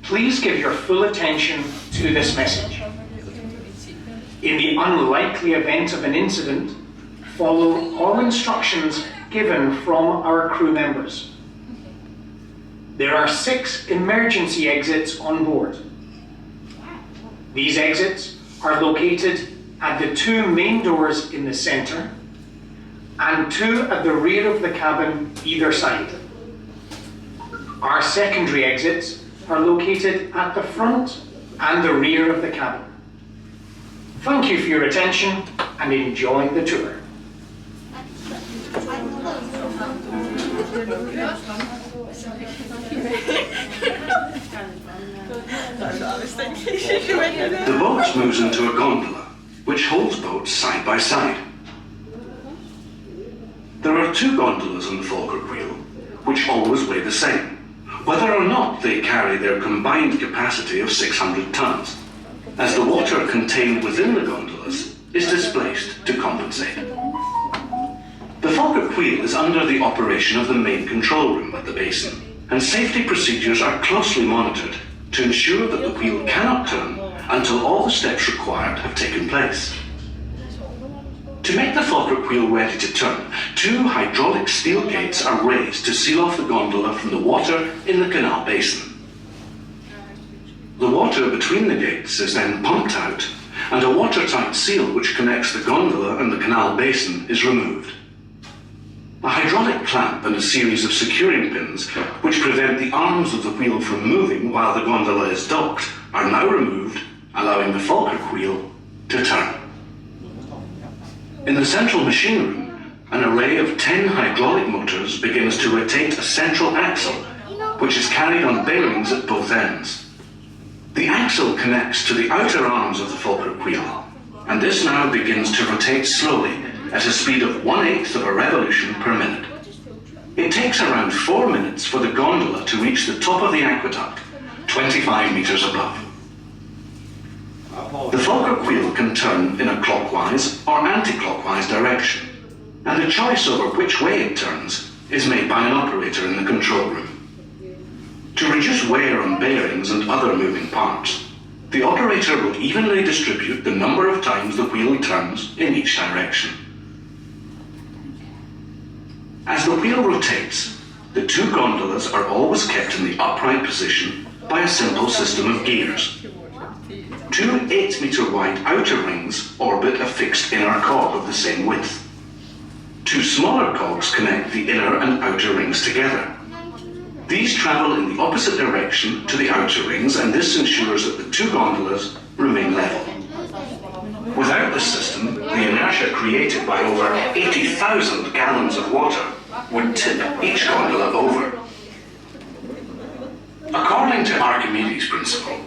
Please give your full attention to this message. In the unlikely event of an incident, follow all instructions given from our crew members. There are 6 emergency exits on board. These exits are located at the 2 main doors in the center and 2 at the rear of the cabin either side. Our secondary exits are located at the front and the rear of the cabin. Thank you for your attention and enjoy the tour. The boat moves into a gondola, which holds boats side by side. There are 2 gondolas on the Falkirk Wheel, which always weigh the same, whether or not they carry their combined capacity of 600 tons, as the water contained within the gondolas is displaced to compensate. The Falkirk Wheel is under the operation of the main control room at the basin, and safety procedures are closely monitored to ensure that the wheel cannot turn until all the steps required have taken place. To make the Falkirk Wheel ready to turn, 2 hydraulic steel gates are raised to seal off the gondola from the water in the canal basin. The water between the gates is then pumped out, and a watertight seal which connects the gondola and the canal basin is removed. A hydraulic clamp and a series of securing pins, which prevent the arms of the wheel from moving while the gondola is docked, are now removed, allowing the Falkirk Wheel to turn. In the central machine room, an array of 10 hydraulic motors begins to rotate a central axle, which is carried on bearings at both ends. The axle connects to the outer arms of the Falkirk Wheel, and this now begins to rotate slowly at a speed of 1/8 of a revolution per minute. It takes around 4 minutes for the gondola to reach the top of the aqueduct, 25 meters above. The Falkirk Wheel can turn in a clockwise or anti-clockwise direction, and the choice over which way it turns is made by an operator in the control room. To reduce wear on bearings and other moving parts, the operator will evenly distribute the number of times the wheel turns in each direction. As the wheel rotates, the 2 gondolas are always kept in the upright position by a simple system of gears. 2 8-meter wide outer rings orbit a fixed inner cog of the same width. 2 smaller cogs connect the inner and outer rings together. These travel in the opposite direction to the outer rings, and this ensures that the 2 gondolas remain level. Without this system, the inertia created by over 80,000 gallons of water would tip each gondola over. According to Archimedes Principle,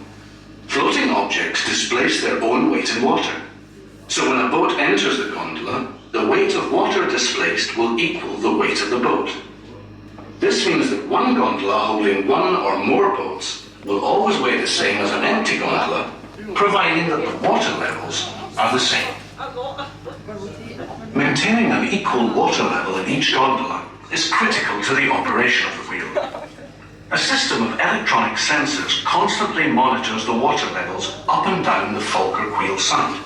floating objects displace their own weight in water, So when a boat enters the gondola, the weight of water displaced will equal the weight of the boat. This means that one gondola holding one or more boats will always weigh the same as an empty gondola, providing that the water levels are the same. Maintaining an equal water level in each gondola is critical to the operation of the wheel. A system of electronic sensors constantly monitors the water levels up and down the Falkirk Wheel side.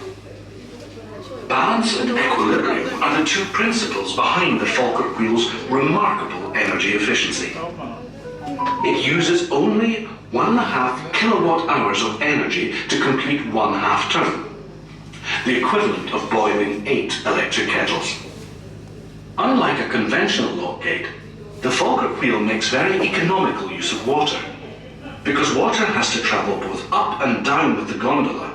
Balance and equilibrium are the two principles behind the Falkirk Wheel's remarkable energy efficiency. It uses only 1.5 kilowatt hours of energy to complete one half turn, the equivalent of boiling 8 electric kettles. Unlike a conventional lock gate, the Falkirk Wheel makes very economical use of water. Because water has to travel both up and down with the gondola,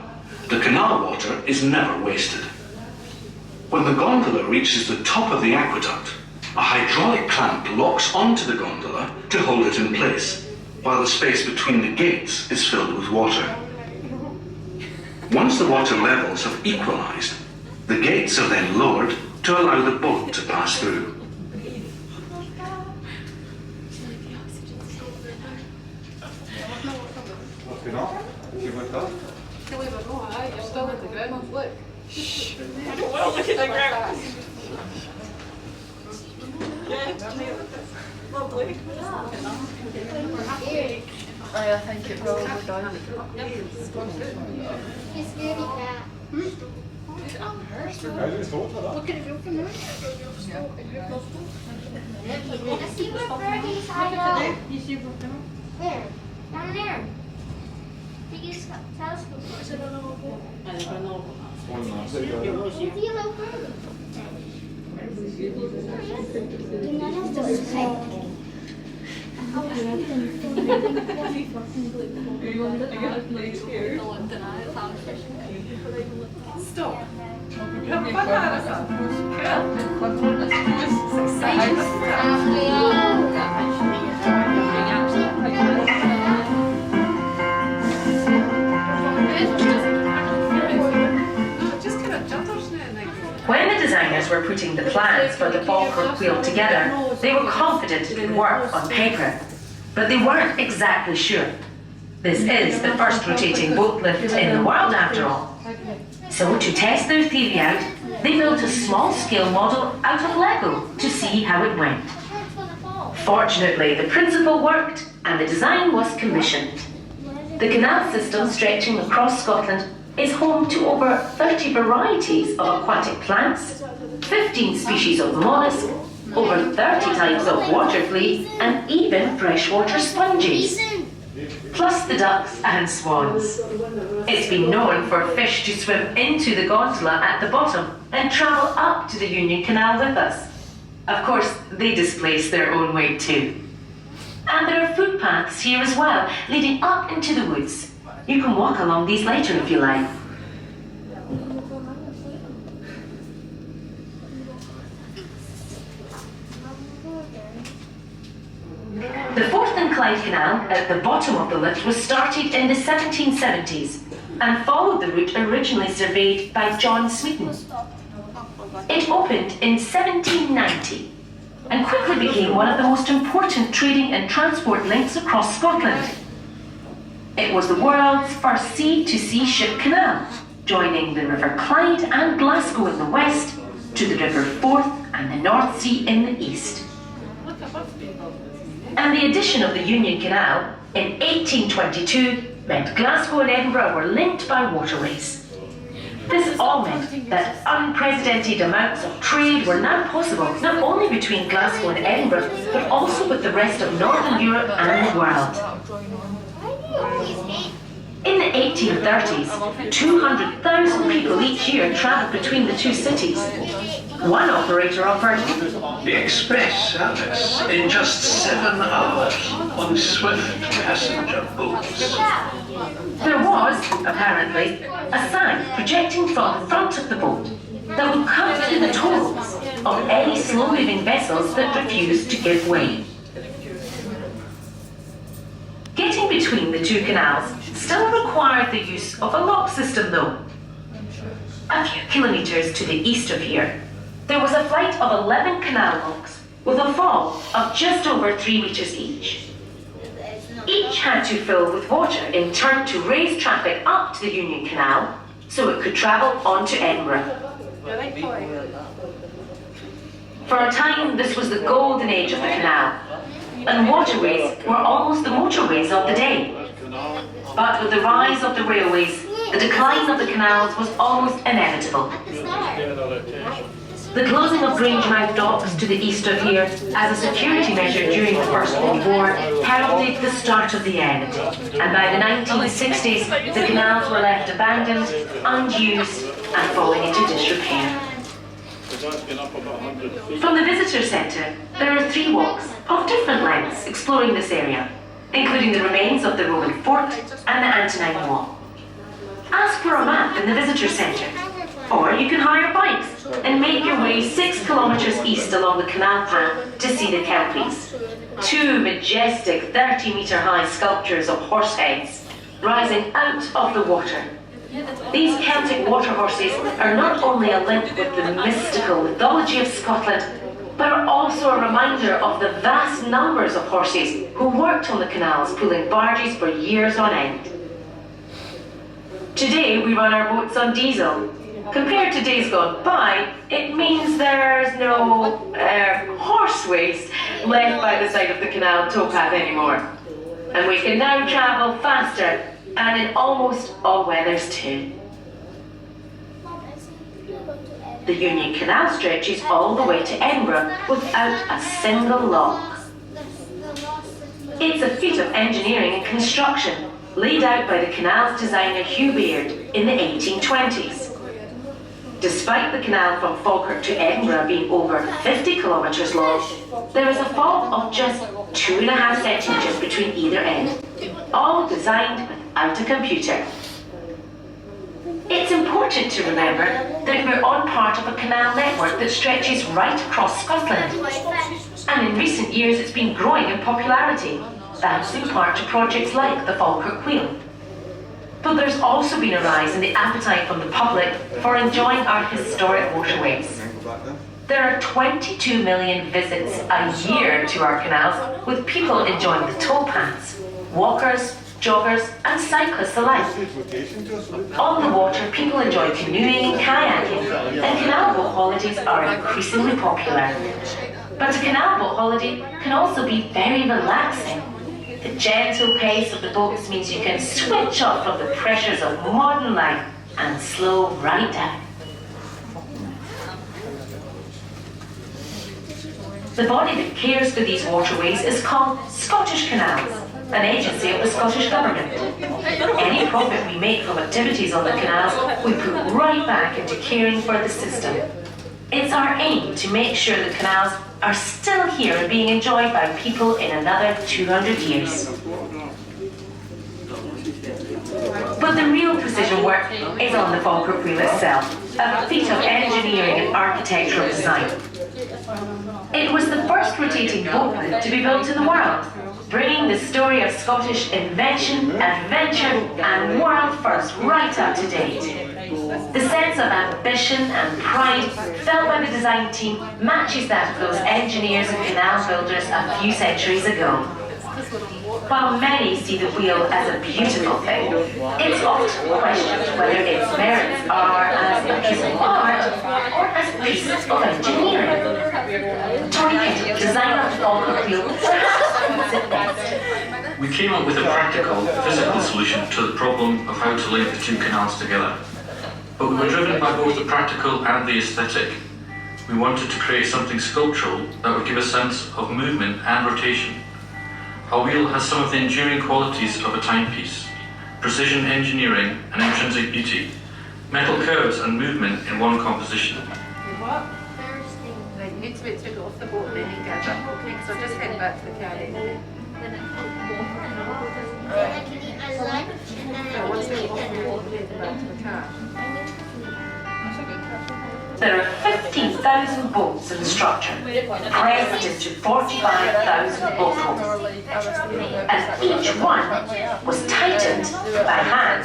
the canal water is never wasted. When the gondola reaches the top of the aqueduct, a hydraulic clamp locks onto the gondola to hold it in place, while the space between the gates is filled with water. Once the water levels have equalized, the gates are then lowered to allow the boat to pass through. Well, look at the ground. Lovely. I think it probably does. He's scared of that. Look at it go from there. I see where Birdie's hide out. Where? Down there. Biggest telescope. Is it a little boat? Is it a little birdie? Stop. Kan man höra så? When the designers were putting the plans for the Falkirk Wheel together, they were confident it would work on paper, but they weren't exactly sure. This is the first rotating boat lift in the world after all. So to test their theory out, they built a small-scale model out of Lego to see how it went. Fortunately, the principle worked and the design was commissioned. The canal system stretching across Scotland is home to over 30 varieties of aquatic plants, 15 species of mollusk, over 30 types of water flea, and even freshwater sponges, plus the ducks and swans. It's been known for fish to swim into the gondola at the bottom and travel up to the Union Canal with us. Of course, they displace their own weight too. And there are footpaths here as well, leading up into the woods. You can walk along these later if you like. The Forth and Clyde Canal at the bottom of the lift was started in the 1770s and followed the route originally surveyed by John Smeaton. It opened in 1790 and quickly became one of the most important trading and transport links across Scotland. It was the world's first sea-to-sea ship canal, joining the River Clyde and Glasgow in the west to the River Forth and the North Sea in the east. And the addition of the Union Canal in 1822 meant Glasgow and Edinburgh were linked by waterways. This all meant that unprecedented amounts of trade were now possible, not only between Glasgow and Edinburgh, but also with the rest of Northern Europe and the world. In the 1830s, 200,000 people each year travelled between the two cities. One operator offered the express service in just 7 hours on swift passenger boats. There was, apparently, a sign projecting from the front of the boat that would cut through the tolls of any slow-moving vessels that refused to give way. Getting between the two canals still required the use of a lock system though. a few kilometres to the east of here, there was a flight of 11 canal locks with a fall of just over 3 metres each. Each had to fill with water in turn to raise traffic up to the Union Canal so it could travel on to Edinburgh. For a time, this was the golden age of the canal, and waterways were almost the motorways of the day. But with the rise of the railways, the decline of the canals was almost inevitable. The closing of Grangemouth docks to the east of here as a security measure during the First World War heralded the start of the end, and by the 1960s the canals were left abandoned, unused and falling into disrepair. From the visitor centre, there are 3 walks of different lengths exploring this area, including the remains of the Roman fort and the Antonine Wall. Ask for a map in the visitor centre, or you can hire bikes and make your way 6 kilometres east along the canal path to see the Kelpies. 2 majestic 30-metre high sculptures of horse heads rising out of the water. These Celtic water horses are not only a link with the mystical mythology of Scotland, but are also a reminder of the vast numbers of horses who worked on the canals pulling barges for years on end. Today we run our boats on diesel. Compared to days gone by, it means there's no horse waste left by the side of the canal towpath anymore. And we can now travel faster and in almost all weathers too. The Union Canal stretches all the way to Edinburgh without a single lock. It's a feat of engineering and construction laid out by the canal's designer Hugh Beard in the 1820s. Despite the canal from Falkirk to Edinburgh being over 50 kilometres long, there is a fault of just 2.5 centimetres between either end, all designed without a computer. It's important to remember that we're on part of a canal network that stretches right across Scotland. And in recent years it's been growing in popularity, thanks in part to projects like the Falkirk Wheel. But there's also been a rise in the appetite from the public for enjoying our historic waterways. There are 22 million visits a year to our canals, with people enjoying the towpaths, walkers, joggers and cyclists alike. On the water, people enjoy canoeing and kayaking, and canal boat holidays are increasingly popular. But a canal boat holiday can also be very relaxing. The gentle pace of the boats means you can switch off from the pressures of modern life and slow right down. The body that cares for these waterways is called Scottish Canals, an agency of the Scottish Government. Any profit we make from activities on the canals, we put right back into caring for the system. It's our aim to make sure the canals are still here and being enjoyed by people in another 200 years. But the real precision work is on the Falkirk Wheel itself, a feat of engineering and architectural design. It was the first rotating boat loop to be built in the world, bringing the story of Scottish invention, adventure and world first right up to date. The sense of ambition and pride felt by the design team matches that of those engineers and canal builders a few centuries ago. While many see the wheel as a beautiful thing, it's often questioned whether its merits are as a piece of art or as a piece of engineering. Tony Kittle, designer of the Falkirk Wheel, perhaps puts it best. We came up with a practical, physical solution to the problem of how to link the 2 canals together. But we were driven by both the practical and the aesthetic. We wanted to create something sculptural that would give a sense of movement and rotation. Our wheel has some of the enduring qualities of a timepiece, precision engineering and intrinsic beauty, metal curves and movement in one composition. What? Right, you need to wait till you go off the boat and then you get back, okay? So just head back to the carriage. So once we go off the boat, we'll head back to the car. There are 50 50,000 bolts in the structure, pressed into 45,000 bolt holes, and each one was tightened by hand.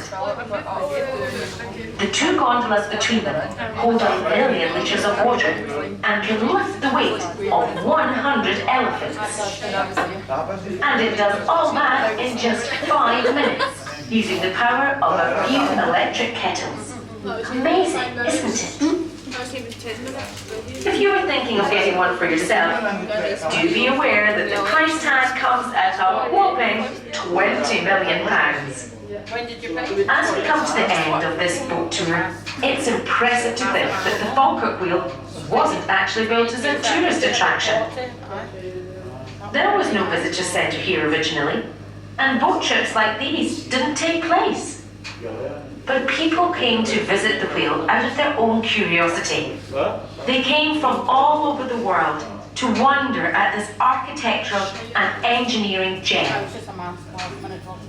The two gondolas between them hold 1 million litres of water and can lift the weight of 100 elephants. And it does all that in just 5 minutes, using the power of a few electric kettles. Amazing, isn't it? If you were thinking of getting one for yourself, do be aware that the price tag comes at a whopping £20 million. As we come to the end of this boat tour, it's impressive to think that the Falkirk Wheel wasn't actually built as a tourist attraction. There was no visitor centre here originally, and boat trips like these didn't take place. But people came to visit the wheel out of their own curiosity. They came from all over the world to wonder at this architectural and engineering gem.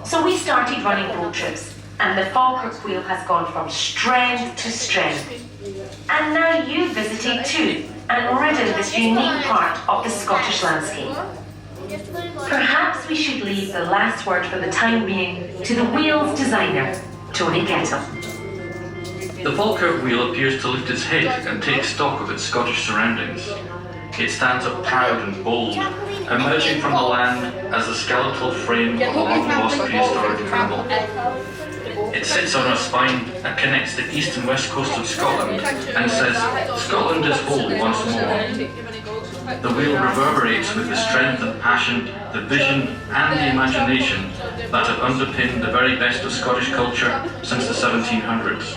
So we started running boat trips, and the Falkirk Wheel has gone from strength to strength. And now you've visited too, and ridden this unique part of the Scottish landscape. Perhaps we should leave the last word for the time being to the wheel's designer, Tony Kettle. The Falkirk Wheel appears to lift its head and take stock of its Scottish surroundings. It stands up proud and bold, emerging from the land as the skeletal frame of a long-lost prehistoric animal. It sits on a spine that connects the east and west coast of Scotland and says, "Scotland is whole once more." The wheel reverberates with the strength and passion, the vision and the imagination that have underpinned the very best of Scottish culture since the 1700s.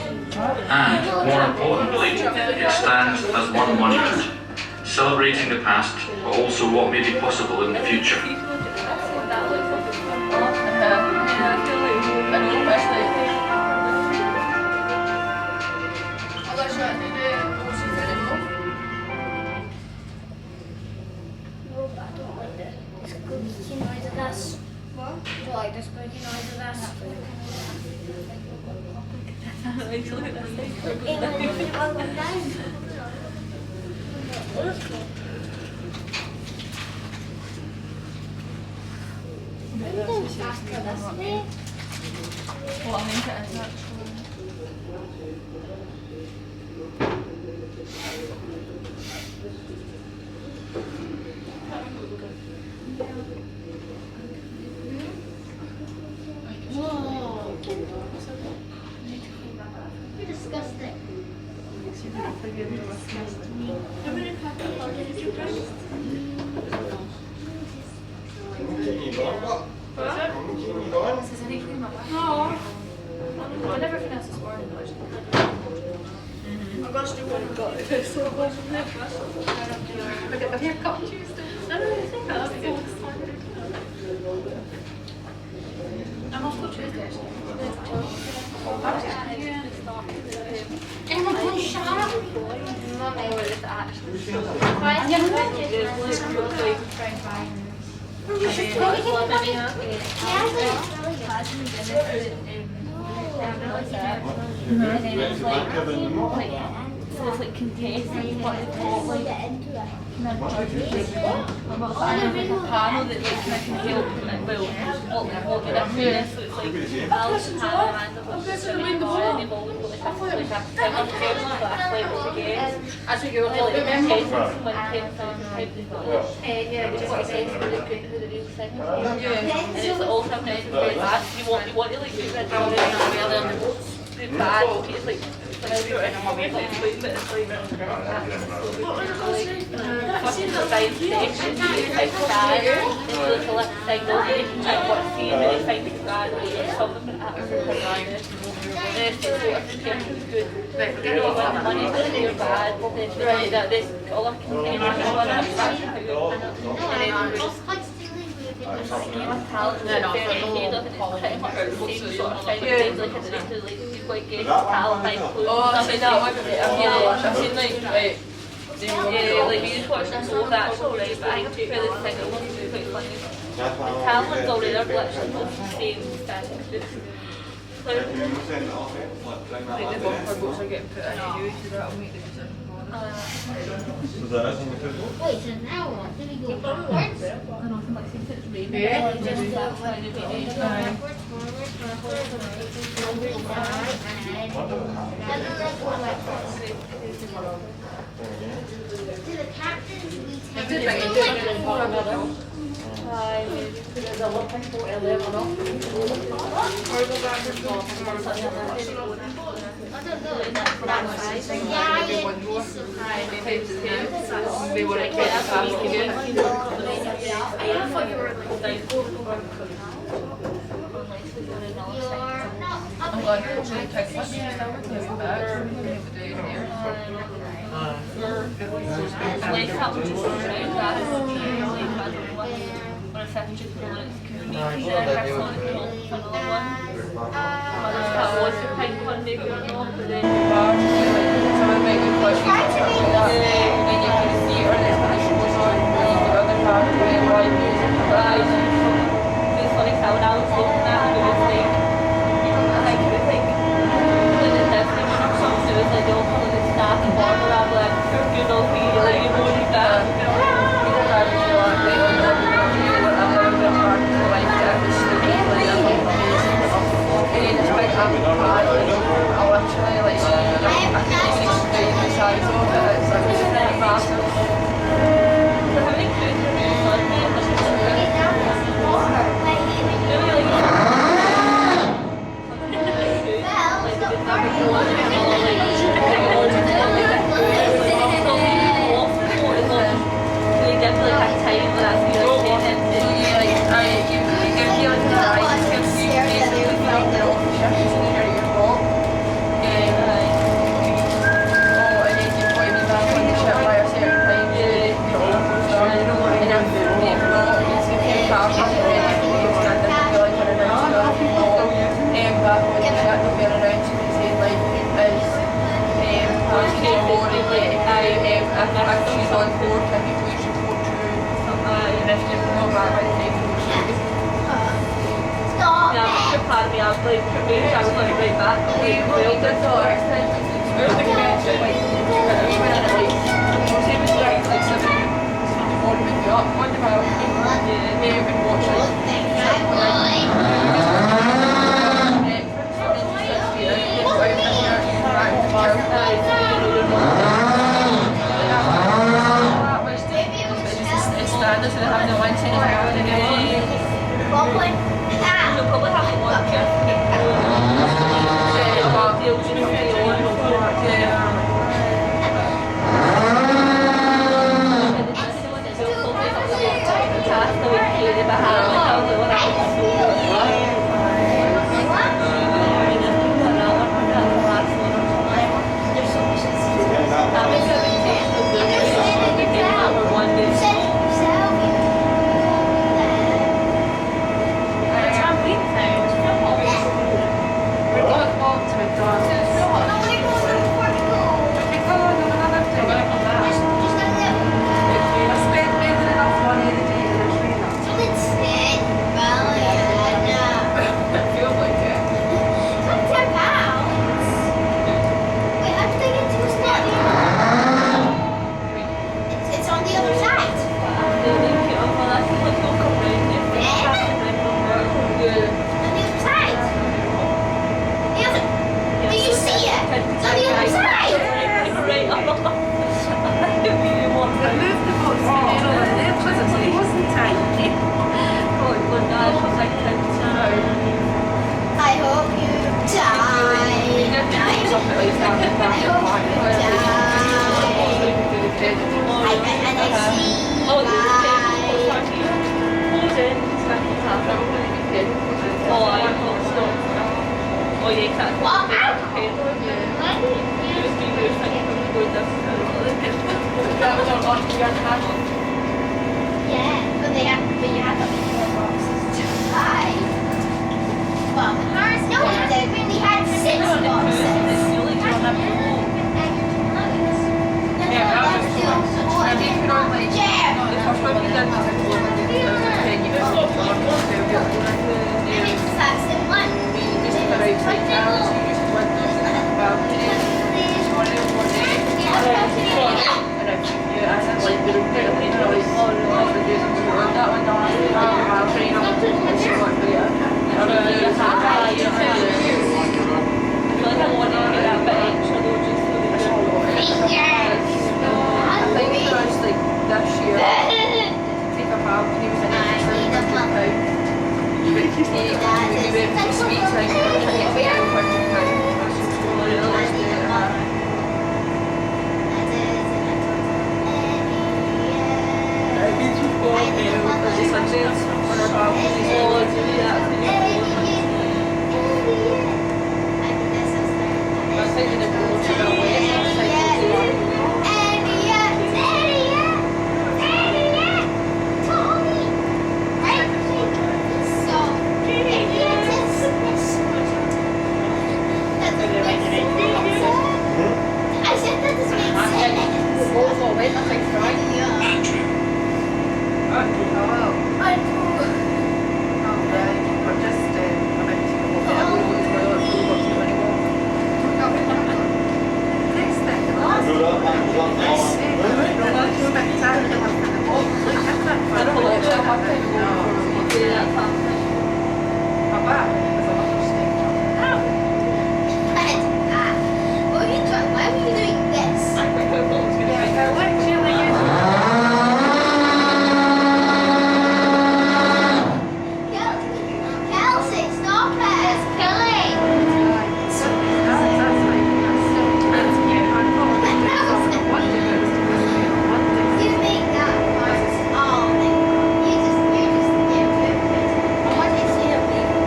And, more importantly, it stands as one monument, celebrating the past, but also what may be possible in the future. Well, I think it is actually. We discussed it. I never finished this morning. I've got to do one got it. So I get the haircut Tuesday. I don't really think that's good. I'm off till Tuesday actually. Anyone can shut up? Mummy was actually. Why is You should go to So it's like contesting what the top like kind of judges or what's like a panel that like kind of can help and well what the difference is. So it's like Alice and Hannah and the whole swimming ball and they've always got like a similar class levels again. As we go to like contestants and like 10,000 type they've got yeah, just what it says who the real second and it's like all time nice and very bad. You want to like do that and then the bad it's like What's the science section? Like bad, and you look at the signals and you can check what's seen and you find it's bad and some of them are absolutely bad. And if it's sort of good, you know what money is they're bad, then that this all I can say is one of quite good talent, like I've seen that one. I've seen like like you just watch them both actually, right? But I think really the second one is quite funny. The talent's already there, but actually both the same static. I think the bumper boats are getting put in use, so that'll make the decision. Wait, so now what? Do we go backwards? I don't think like since it's raining, Yeah. just that kind of Backwards, video. forwards, backwards, over, down, ahead. And then let's go backwards. To the captain's we take Good thing you do it in front of them. There's a lot of people in there, or not. Or go backwards, go forwards. I don't know, that size. Yeah, They would have kept the fast again. You're not I'm going to take pictures. Someone make a question and you can see her and it shows on the other part of the live music. It's funny how now it's looking at it, it's like, I think, when it's definitely one of some so it's like they'll call it staff and border up like, you know, like you know like that. Why were you doing this? Kelsey, stop it! It's killing! You make that part. Oh, you just get rid. I want to see it.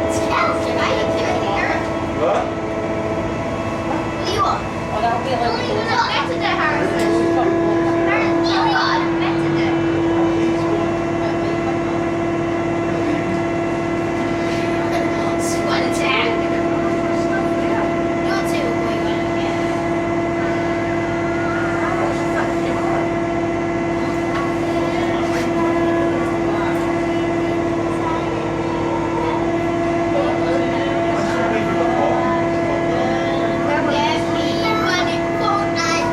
It's Kelsey, why are you killing her? What? What do you want? You not better than Harrison. You got better than. Squad attack. You're too going on again. Yes, we running Fortnite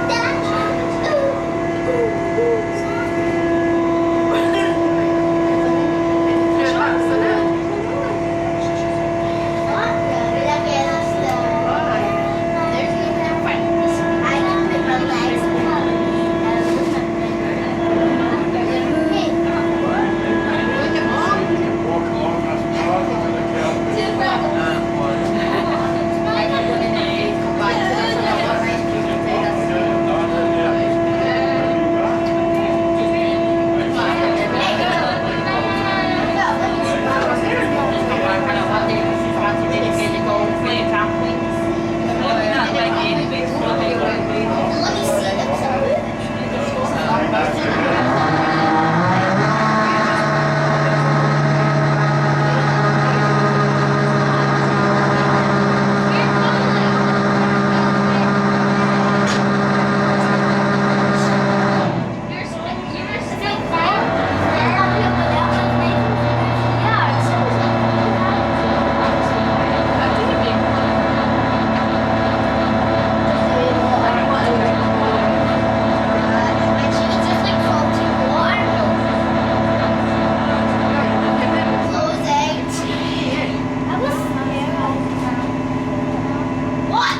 What?